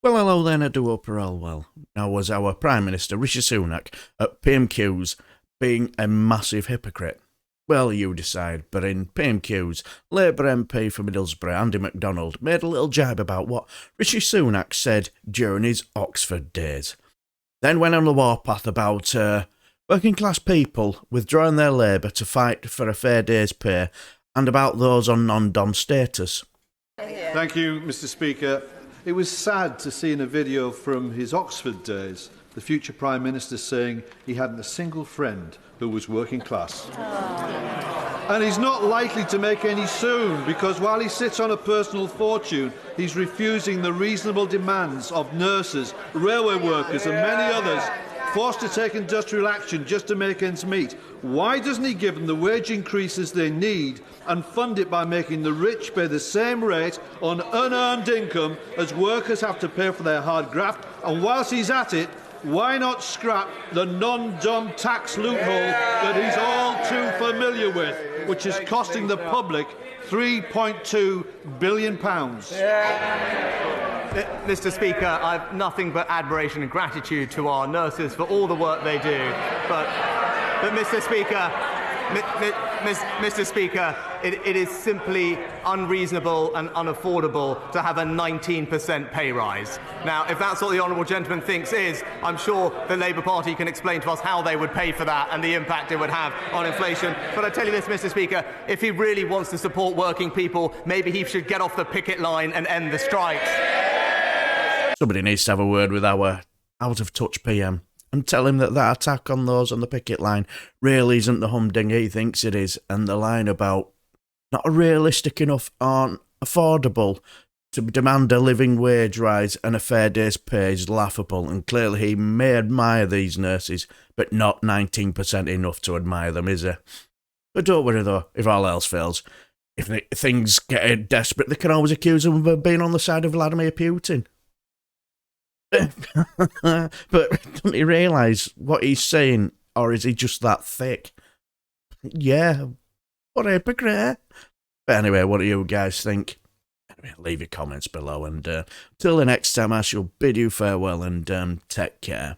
Well, hello then, I do hope you're all well. Now, was our Prime Minister, Rishi Sunak, at PMQs being a massive hypocrite? Well, you decide, but in PMQs, Labour MP for Middlesbrough, Andy McDonald, made a little jibe about what Rishi Sunak said during his Oxford days. Then went on the warpath about working class people withdrawing their labour to fight for a fair day's pay and about those on non-dom status. Thank you, Mr. Speaker. It was sad to see in a video from his Oxford days the future Prime Minister saying he hadn't a single friend who was working class. And he's not likely to make any soon, because while he sits on a personal fortune, he's refusing the reasonable demands of nurses, railway workers and many others forced to take industrial action just to make ends meet. Why doesn't he give them the wage increases they need and fund it by making the rich pay the same rate on unearned income as workers have to pay for their hard graft? And whilst he's at it, why not scrap the non-dom tax loophole that he's all too familiar with, which is costing the public £3.2 billion? Mr. Speaker, I have nothing but admiration and gratitude to our nurses for all the work they do. But Mr. Speaker, Mr. Speaker, it is simply unreasonable and unaffordable to have a 19% pay rise. Now, if that's what the honourable gentleman thinks is, I'm sure the Labour Party can explain to us how they would pay for that and the impact it would have on inflation. But I tell you this, Mr. Speaker, if he really wants to support working people, maybe he should get off the picket line and end the strikes. Somebody needs to have a word with our out-of-touch PM and tell him that attack on those on the picket line really isn't the humdinger he thinks it is, and the line about not realistic enough aren't affordable to demand a living wage rise and a fair day's pay is laughable, and clearly he may admire these nurses, but not 19% enough to admire them, is he? But don't worry though, if all else fails, if things get desperate, they can always accuse him of being on the side of Vladimir Putin. But doesn't he realise what he's saying, or is he just that thick? Yeah, what a hypocrite. But anyway, what do you guys think? Anyway, leave your comments below, and till the next time I shall bid you farewell and take care.